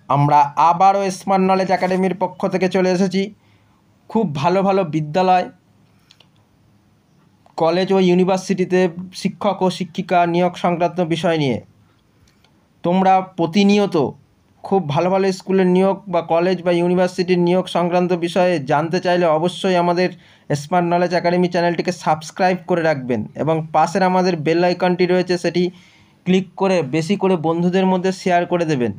আমরা আবারও smart knowledge একাডেমির পক্ষ থেকে চলে এসেছি খুব ভালো ভালো বিদ্যালয়, কলেজ ও ইউনিভার্সিটিতে শিক্ষক ও শিক্ষিকা নিয়োগ সংক্রান্ত বিষয় নিয়ে। তোমরা প্রতিনিয়ত খুব ভালো ভালো স্কুলের নিয়োগ বা কলেজ বা ইউনিভার্সিটির নিয়োগ সংক্রান্ত বিষয়ে জানতে চাইলে অবশ্যই আমাদের স্মার্ট নলেজ একাডেমি চ্যানেলটিকে সাবস্ক্রাইব করে রাখবেন এবং পাশের আমাদের বেল আইকনটি রয়েছে সেটি ক্লিক করে বেশি করে বন্ধুদের মধ্যে শেয়ার করে দেবেন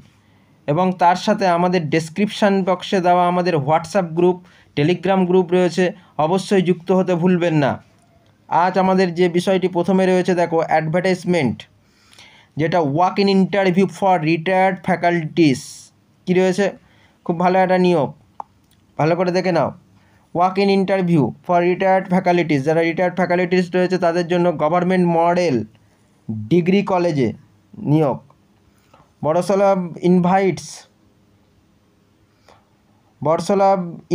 এবং তার সাথে আমাদের ডেসক্রিপশান বক্সে দেওয়া আমাদের হোয়াটসঅ্যাপ গ্রুপ, টেলিগ্রাম গ্রুপ রয়েছে, অবশ্যই যুক্ত হতে ভুলবেন না। আজ আমাদের যে বিষয়টি প্রথমে রয়েছে দেখো, অ্যাডভার্টাইজমেন্ট, যেটা walk in interview for retired faculties. কী রয়েছে? খুব ভালো একটা নিয়োগ, ভালো করে দেখে নাও। Walk in interview for retired faculties, যারা রিটায়ার্ড ফ্যাকাল্টিস রয়েছে তাদের জন্য গভর্নমেন্ট মডেল ডিগ্রি কলেজে নিয়োগ। বড়সলা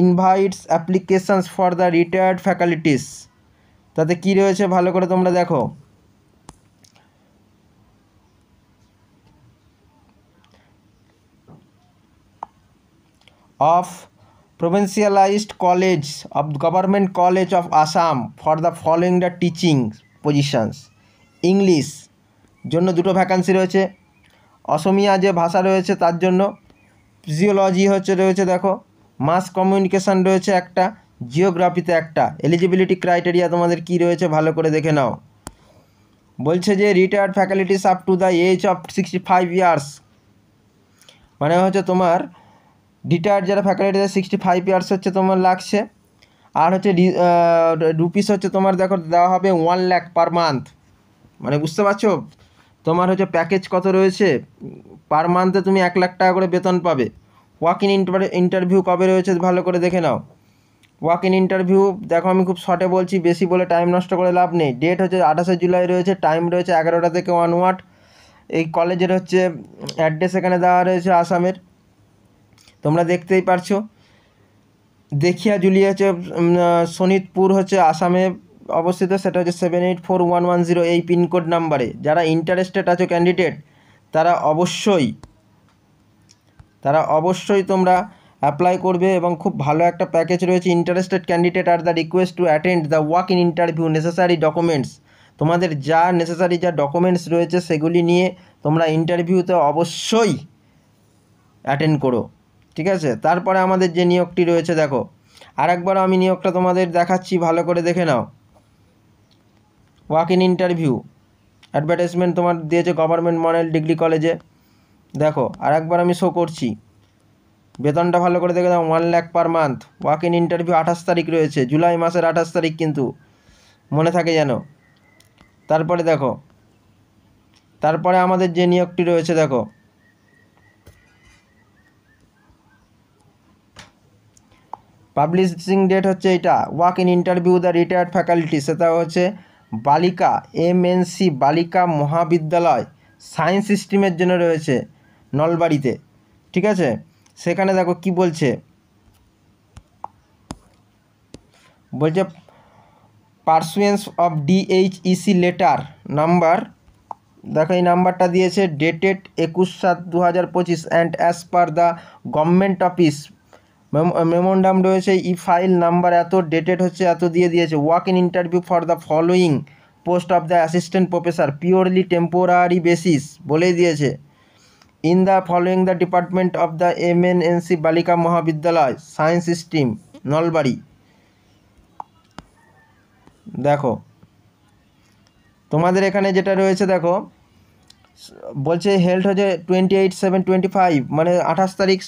invites applications for the retired faculties. তাতে কী রয়েছে ভালো করে তোমরা দেখো। of provincialized college of government college of Assam for the following the teaching positions. English জন্য দুটো ভ্যাকান্সি রয়েছে, অসমিয়া যে ভাষা রয়েছে তার জন্য, ফিজিওলজি রয়েছে দেখো, মাস কমিউনিকেশান রয়েছে একটা, জিওগ্রাফিতে একটা। এলিজিবিলিটি ক্রাইটেরিয়া তোমাদের কি রয়েছে ভালো করে দেখে নাও। বলছে যে retired faculties up to the age of 65 years, মানে হচ্ছে তোমার রিটায়ার্ড যারা ফ্যাকাল্টি 65 ইয়ার্স হচ্ছে তোমার লাগছে। আর হচ্ছে রুপিস হচ্ছে তোমার দেখো দেওয়া হবে 1 লাখ পার মান্থ, মানে বুঝতে পারছো তোমার হচ্ছে প্যাকেজ কত রয়েছে। পার মান্থে তুমি 1 লাখ টাকা করে বেতন পাবে। ওয়াক ইন ইন্টারভিউ কবে রয়েছে ভালো করে দেখে নাও। ওয়াক ইন ইন্টারভিউ দেখো, আমি খুব শর্টে বলছি, বেশি বলে টাইম নষ্ট করে লাভ নেই। ডেট হচ্ছে 28 জুলাই রয়েছে, টাইম রয়েছে 11টা থেকে 1 এই কলেজের হচ্ছে অ্যাড্রেস এখানে দেওয়া রয়েছে আসামের, তোমরা দেখতেই পারছো। দেখিয়া জুলিয়া হচ্ছে শোনিতপুর হচ্ছে আসামে অবস্থিত, সেটা হচ্ছে 784110 এই পিনকোড নাম্বারে। যারা ইন্টারেস্টেড আছো ক্যান্ডিডেট তারা অবশ্যই তোমরা অ্যাপ্লাই করবে এবং খুব ভালো একটা প্যাকেজ রয়েছে। Interested candidate are the request to attend the walk in interview, necessary documents, তোমাদের যা নেসেসারি যা ডকুমেন্টস রয়েছে সেগুলি নিয়ে তোমরা ইন্টারভিউতে অবশ্যই অ্যাটেন্ড করো, ঠিক আছে। তারপরে আমাদের যে নিয়োগটি রয়েছে দেখো, আরেকবার আমি নিয়োগটা তোমাদের দেখাচ্ছি, ভালো করে দেখে নাও। ওয়াক ইন ইন্টারভিউ অ্যাডভার্টাইজমেন্ট তোমার দিয়েছে গভর্নমেন্ট মডেল ডিগ্রি কলেজে, দেখো আরেকবার আমি শো করছি। বেতনটা ভালো করে দেখে নাও, 1 lakh per month. Walk in interview 28 তারিখ রয়েছে, জুলাই মাসের 28 তারিখ, কিন্তু মনে থাকে যেন। তারপরে দেখো, তারপরে আমাদের যে নিয়োগটি রয়েছে দেখো, পাবলিশিং ডেট হচ্ছে এটা। Walk in interview the retired faculty, সেটা হচ্ছে বালিকা এমএনসি বালিকা মহাবিদ্যালয় সায়েন্স স্ট্রিমের জন্য রয়েছে নলবাড়িতে, ঠিক আছে। সেখানে দেখো কি বলছে, পারসুয়েন্স অফ ডিএইচইসি লেটার নাম্বার, দেখো এই নাম্বারটা দিয়েছে, dated 21/7/2025 and as per the government office memorandum রয়েছে, ফাইল নাম্বার এত, ডেটেড হচ্ছে এত দিয়ে দিয়েছে। Walk in interview for the following post of the assistant professor purely temporary basis বলেই দিয়েছে, in the following the department of the MNC বালিকা মহাবিদ্যালয় সায়েন্স স্ট্রিম নলবাড়ি। দেখো তোমাদের এখানে যেটা রয়েছে দেখো, বলছে হেল্ড হচ্ছে 28/7/25, মানে 28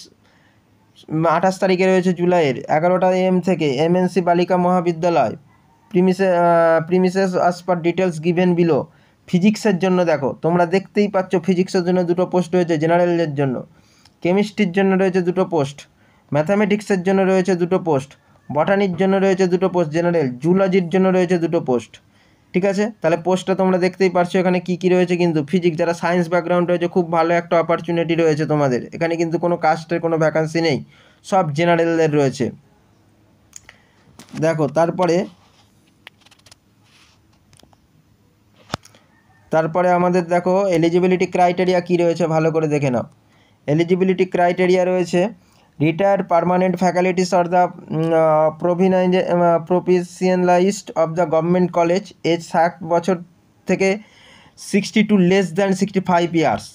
তারিখে রয়েছে জুলাইয়ের 11টা AM থেকে, এমএনসি বালিকা মহাবিদ্যালয়, premises as per details given below. ফিজিক্সের জন্য দেখো তোমরা দেখতেই পাচ্ছ, ফিজিক্সের জন্য 2টো পোস্ট রয়েছে জেনারেলের জন্য, কেমিস্ট্রির জন্য রয়েছে 2টো পোস্ট, ম্যাথামেটিক্সের জন্য রয়েছে 2টো পোস্ট, বটানির জন্য রয়েছে 2টো পোস্ট জেনারেল, জুলজির জন্য রয়েছে 2টো পোস্ট, ঠিক আছে। তাহলে পোস্টটা তোমরা দেখতেই পারছো এখানে কী কী রয়েছে। কিন্তু ফিজিক্স যারা সায়েন্স ব্যাকগ্রাউন্ড রয়েছে খুব ভালো একটা অপরচুনিটি রয়েছে তোমাদের এখানে, কিন্তু কোনো কাস্টের কোনো ভ্যাকান্সি নেই, সব জেনারেলদের রয়েছে। দেখো তারপরে আমাদের দেখো এলিজিবিলিটি ক্রাইটেরিয়া কী রয়েছে ভালো করে দেখে নাও। এলিজিবিলিটি ক্রাইটেরিয়া রয়েছে retired permanent faculties or the professionalized of the government college, age 60 বছর থেকে 60 টু লেস দ্যান 65 ইয়ার্স,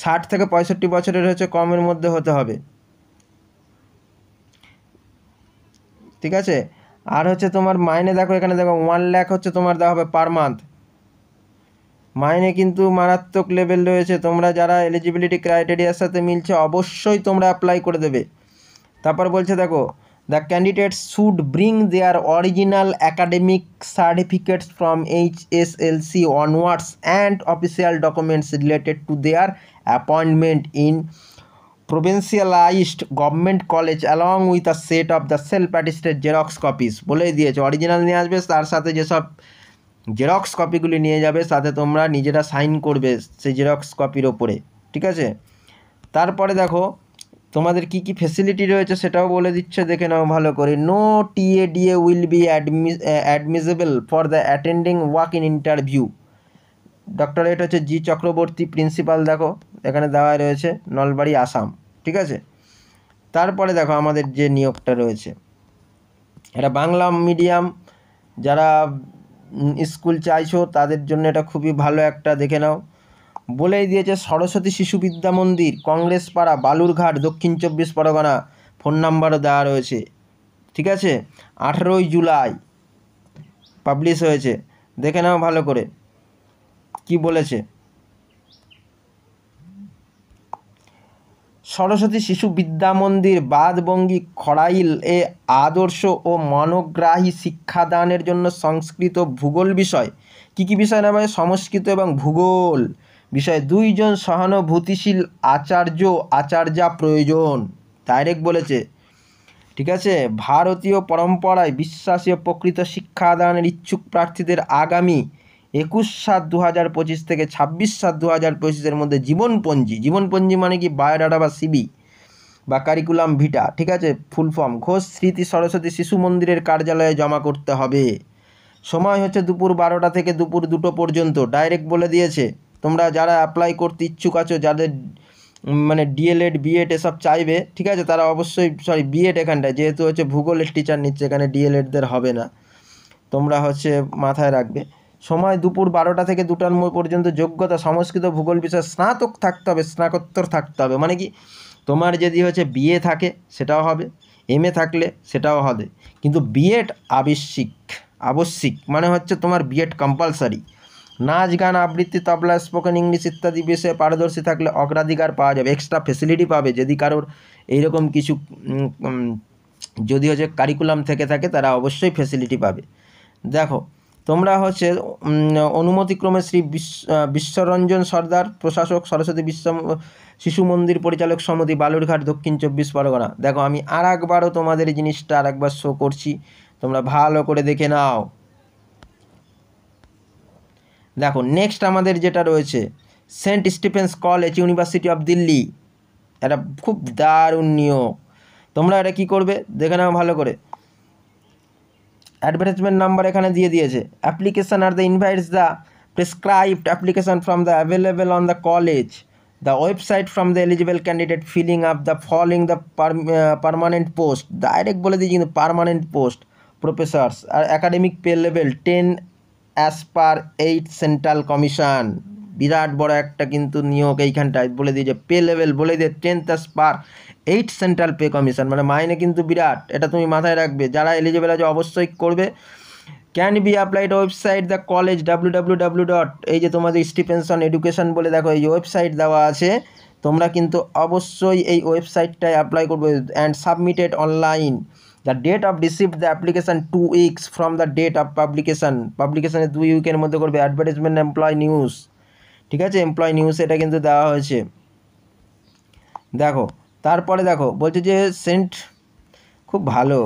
60 থেকে 65 বছরের হচ্ছে কমের মধ্যে হতে হবে, ঠিক আছে। আর হচ্ছে তোমার মাইনে দেখো, এখানে দেখো 1 লাখ হচ্ছে তোমার দেওয়া হবে পার মান্থ, মাইনে কিন্তু মারাত্মক লেভেল রয়েছে। তোমরা যারা এলিজিবিলিটি ক্রাইটেরিয়ার সাথে মিলছে অবশ্যই তোমরা অ্যাপ্লাই করে দেবে। তারপর বলছে দেখো, the candidates should bring their original academic certificates from HSLC onwards and official documents related to their appointment in provincialized government college along with a set of the self attested xerox copies. বলেই দিয়েছে original নিয়ে আসবে, তার সাথে যেসব xerox কপিগুলি নিয়ে যাবে সাথে তোমরা নিজেরা সাইন করবে সেই জেরক্স কপির ওপরে, ঠিক আছে। তারপরে দেখো তোমাদের কি কি ফেসিলিটি রয়েছে সেটাও বলে দিচ্ছে, দেখে নাও ভালো করে। No TADA will be admissible for the attending walk in interview. Doctorate হচ্ছে জি চক্রবর্তী, প্রিন্সিপাল দেখো এখানে দেওয়া রয়েছে, নলবাড়ি, আসাম, ঠিক আছে। তারপরে দেখো আমাদের যে নিয়োগটা রয়েছে, এটা বাংলা মিডিয়াম যারা স্কুল চাইছো তাদের জন্য এটা খুবই ভালো একটা, দেখে নাও। বলেই দিয়েছে সরস্বতী শিশু বিদ্যা মন্দির, কংগ্রেস পাড়া, বালুরঘাট, দক্ষিণ 24 পরগনা, ফোন নাম্বারও দেওয়া রয়েছে, ঠিক আছে। 18ই জুলাই পাবলিশ হয়েছে, দেখে নাও ভালো করে কি বলেছে। সরস্বতী শিশু বিদ্যা মন্দির বাদবঙ্গী খড়াইল এ আদর্শ ও মনোগ্রাহী শিক্ষাদানের জন্য সংস্কৃত ভূগোল বিষয়, কী বিষয় নামে সংস্কৃত এবং ভূগোল বিষয়ে 2 জন সহানুভূতিশীল আচার্যা প্রয়োজন, ডাইরেক্ট বলেছে, ঠিক আছে। ভারতীয় পরম্পরায় বিশ্বাসী ও প্রকৃত শিক্ষাদানের ইচ্ছুক প্রার্থীদের আগামী 21/7/2025 থেকে 26/7/2025 মধ্যে জীবনপঞ্জি মানে কি বায়োডাটা বা সিবি বা কারিকুলাম ভিটা, ঠিক আছে, ফুল ফর্ম, ঘোষ স্মৃতি সরস্বতী শিশু মন্দিরের কার্যালয়ে জমা করতে হবে। সময় হচ্ছে দুপুর 12টা থেকে দুপুর 2টো পর্যন্ত, ডাইরেক্ট বলে দিয়েছে। তোমরা যারা অ্যাপ্লাই করতে ইচ্ছুক আছো, যাদের মানে DLED BEd এসব চাইবে, ঠিক আছে, তারা অবশ্যই BEd এখানটায় যেহেতু হচ্ছে ভূগোলের টিচার নিচ্ছে, এখানে DLEDদের হবে না, তোমরা হচ্ছে মাথায় রাখবে। সময় দুপুর 12টা থেকে 2টা পর্যন্ত। যোগ্যতা সংস্কৃত ভূগোল বিষয়ে স্নাতক থাকতে হবে, স্নাতকোত্তর থাকতে হবে, মানে কি তোমার যদি হচ্ছে BA থাকে সেটাও হবে, MA থাকলে সেটাও হবে, কিন্তু BEd আবশ্যিক মানে হচ্ছে তোমার BEd কম্পালসারি। নাচ গান আবৃত্তি তবলা স্পোকেন ইংলিশ ইত্যাদি বিষয়ে পারদর্শী থাকলে অগ্রাধিকার পাওয়া যাবে, এক্সট্রা ফেসিলিটি পাবে যদি কারোর এইরকম কিছু যদি হচ্ছে কারিকুলাম থেকে থাকে তারা অবশ্যই ফেসিলিটি পাবে। দেখো তোমরা হচ্ছে অনুমতিক্রমে শ্রী বিশ্বরঞ্জন সর্দার, প্রশাসক, সরস্বতী শিশু মন্দির পরিচালক সমিতি, বালুরঘাট, দক্ষিণ 24 পরগনা। দেখো আমি আর একবারও তোমাদের এই জিনিসটা আর একবার শো করছি, তোমরা ভালো করে দেখে নাও। দেখো নেক্সট আমাদের যেটা রয়েছে St Stephen's College, University of Delhi, এটা খুব দারুণ নিয়োগ। তোমরা এটা কী করবে দেখে নাও ভালো করে। অ্যাডভার্টাইজমেন্ট নাম্বার এখানে দিয়ে দিয়েছে। অ্যাপ্লিকেশন আর the invites the prescribed application from the available on the college, the website from the eligible candidate filling up the following the permanent post, direct বলে দিয়েছি কিন্তু পারমানেন্ট পোস্ট, প্রফেসর্স আর academic pay level 10 as per 8 central commission. বিরাট বড় একটা কিন্তু নিয়োগ এইখানটায় বলে দিয়েছে, পে লেভেল বলে দিয়ে 10th as per 8 central pay commission, মানে মাইনে কিন্তু বিরাট, এটা তুমি মাথায় রাখবে। যারা এলিজিবল আছে অবশ্যই করবে। Can be applied website the college www. এই যে তোমাদের স্টিফেনসন এডুকেশন বলে দেখো এই যে ওয়েবসাইট দেওয়া আছে, তোমরা কিন্তু অবশ্যই এই ওয়েবসাইটটায় অ্যাপ্লাই করবে। And submitted online, the date of receive the application 2 weeks from the date of পাবলিকেশনের 2 উইকের মধ্যে করবে। অ্যাডভার্টাইজমেন্ট এমপ্লয় নিউজ, ঠিক আছে, এমপ্লয় নিউজ এটা কিন্তু দেওয়া হয়েছে। দেখো তারপরে দেখো বলছে যে খুব ভালো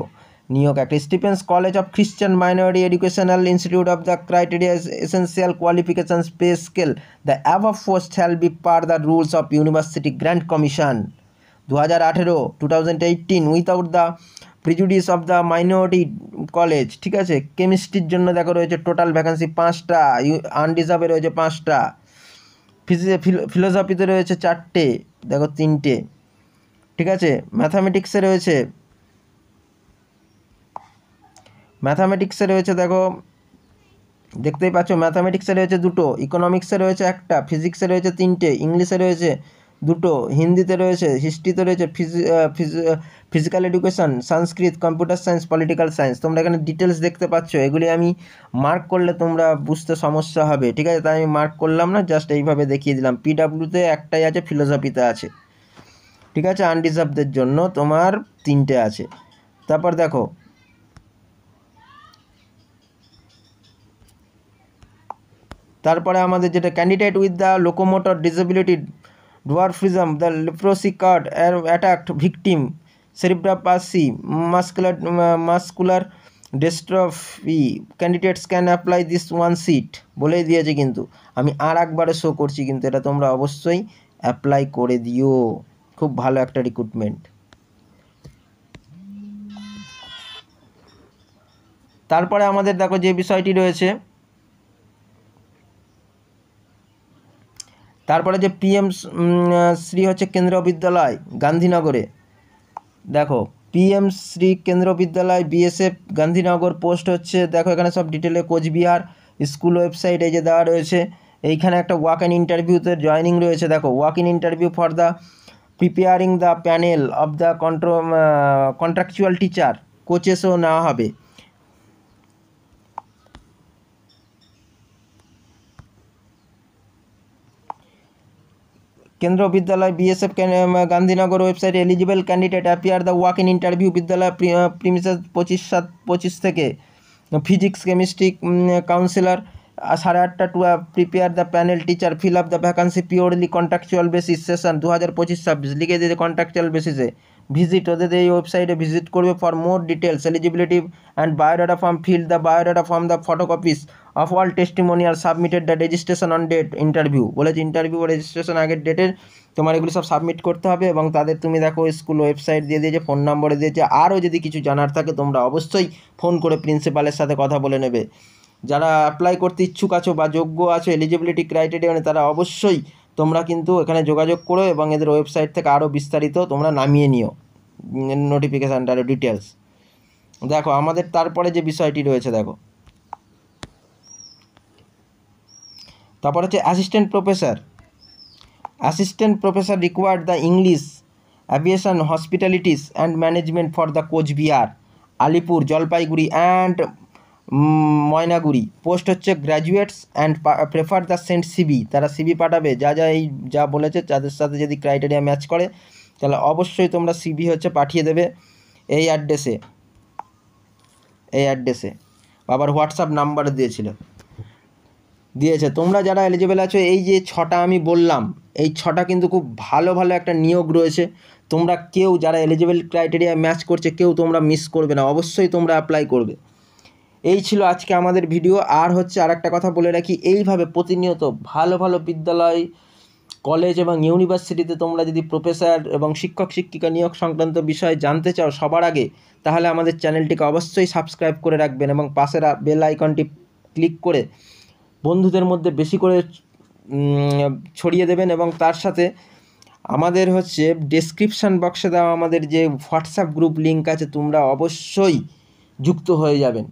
নিয়োগ একটা, স্টিফেন্স কলেজ অফ খ্রিস্টান minority educational institute of the criteria essential qualification pay scale, the above post shall be per the rules of university grant commission 2018 without the prejudice of the minority college, ঠিক আছে। কেমিস্ট্রির জন্য দেখো রয়েছে total vacancy 5টা, আনরিজার্ভে রয়েছে 5টা, ফিলোসফিতে রয়েছে 4টে, দেখো 3টে, ঠিক আছে। ম্যাথামেটিক্সে রয়েছে দেখো, দেখতেই পাচ্ছ ম্যাথামেটিক্সে রয়েছে 2টো, ইকোনমিক্সে রয়েছে 1টা, ফিজিক্সে রয়েছে 3টে, ইংলিশে রয়েছে 2টো, হিন্দিতে রয়েছে, হিস্ট্রিতে রয়েছে, ফিজিক্যাল এডুকেশন, সংস্কৃত, কম্পিউটার সায়েন্স, পলিটিক্যাল সায়েন্স। তোমরা এখানে ডিটেলস দেখতে পাচ্ছ, এগুলি আমি মার্ক করলে তোমরা বুঝতে সমস্যা হবে, ঠিক আছে, তাই আমি মার্ক করলাম না, জাস্ট এইভাবে দেখিয়ে দিলাম। পিডাব্লিউতে 1টাই আছে, ফিলোসফিতে আছে, ঠিক আছে। আনরিজার্ভদের জন্য তোমার 3টে আছে। তারপর দেখো তারপরে আমাদের যেটা candidate with the locomotor disability, dwarfism, the leprosy cured attacked victim, cerebral palsy, muscular dystrophy, candidates can apply this one seat, বলেই দিয়েছে, কিন্তু আমি আর একবারে শো করছি, কিন্তু এটা তোমরা অবশ্যই অ্যাপ্লাই করে দিও, খুব ভালো একটা রিক্রুটমেন্ট। তারপরে আমাদের দেখো যে বিষয়টি রয়েছে, তারপরে যে পিএম শ্রী হচ্ছে কেন্দ্রীয় বিদ্যালয় গান্ধীনগরে, দেখো পিএম শ্রী কেন্দ্রীয় বিদ্যালয় বিএসএফ গান্ধীনগর, পোস্ট হচ্ছে দেখো এখানে সব ডিটেলে কোচবিহার, স্কুল ওয়েবসাইট এই যে দেওয়া রয়েছে। এইখানে একটা ওয়াক ইন ইন্টারভিউতে জয়নিং রয়েছে, দেখো walk in interview for the preparing the panel of the contractual teacher, কোচেসও নেওয়া হবে। Kendriya Vidyalaya BSF Gandhinagar website, eligible candidate appear the walk in interview, Vidyalaya premises 25/7/25 থেকে, physics chemistry counsellor 8:30 to prepare the panel teacher, fill up the vacancy purely contractual basis, session 2025-26 লিখে দিয়েছে contractual বেসিসে। Visit ওদের এই ওয়েবসাইটে ভিজিট করবে for more details, eligibility and biodata form, fill the biodata form, the photocopies of all testimonial submitted, the registration on date, interview বলেছে, interview registration আগের ডেটের তোমার এগুলো সব সাবমিট করতে হবে। এবং তাদের তুমি দেখো স্কুল ওয়েবসাইট দিয়ে দিয়েছে, ফোন নম্বরে দিয়েছে। আরও যদি কিছু জানার থাকে তোমরা অবশ্যই ফোন করে প্রিন্সিপালের সাথে কথা বলে নেবে। যারা অ্যাপ্লাই করতে ইচ্ছুক আছো বা যোগ্য আছো, এলিজিবিলিটি ক্রাইটেরিয়া তারা অবশ্যই তোমরা কিন্তু এখানে যোগাযোগ করো এবং এদের ওয়েবসাইট থেকে আরও বিস্তারিত তোমরা নামিয়ে নিও নোটিফিকেশানটার ডিটেলস। দেখো আমাদের তারপরে যে বিষয়টি রয়েছে, দেখো তারপর হচ্ছে assistant professor required the English, aviation, hospitalities and management for the Cooch Behar, Alipur, Jalpaiguri and Maynaguri, post হচ্ছে graduates and prefer the send CV, তারা সিবি পাঠাবে, যা বলেছে তাদের সাথে যদি ক্রাইটেরিয়া ম্যাচ করে তাহলে অবশ্যই তোমরা সিবি হচ্ছে পাঠিয়ে দেবে এই অ্যাড্রেসে। আবার হোয়াটসঅ্যাপ নাম্বার দিয়েছে। তোমরা যারা এলিজিবল আছো, এই যে 6টা আমি বললাম, এই 6টা কিন্তু খুব ভালো একটা নিয়োগ রয়েছে। তোমরা কেউ যারা এলিজিবল ক্রাইটেরিয়া ম্যাচ করছে কেউ তোমরা মিস করবে না, অবশ্যই তোমরা অ্যাপ্লাই করবে। এই ছিল আজকে আমাদের ভিডিও। আর হচ্ছে আর একটা কথা বলে রাখি, এইভাবে প্রতিনিয়ত ভালো বিদ্যালয়, কলেজ এবং ইউনিভার্সিটিতে তোমরা যদি প্রফেসর এবং শিক্ষক শিক্ষিকা নিয়োগ সংক্রান্ত বিষয় জানতে চাও সবার আগে, তাহলে আমাদের চ্যানেলটিকে অবশ্যই সাবস্ক্রাইব করে রাখবেন এবং পাশের বেল আইকনটি ক্লিক করে বন্ধুদের মধ্যে বেশি করে ছড়িয়ে দেবেন। এবং তার সাথে আমাদের হচ্ছে ডেসক্রিপশান বক্সে দেওয়া আমাদের যে হোয়াটসঅ্যাপ গ্রুপ লিঙ্ক আছে, তোমরা অবশ্যই যুক্ত হয়ে যাবেন।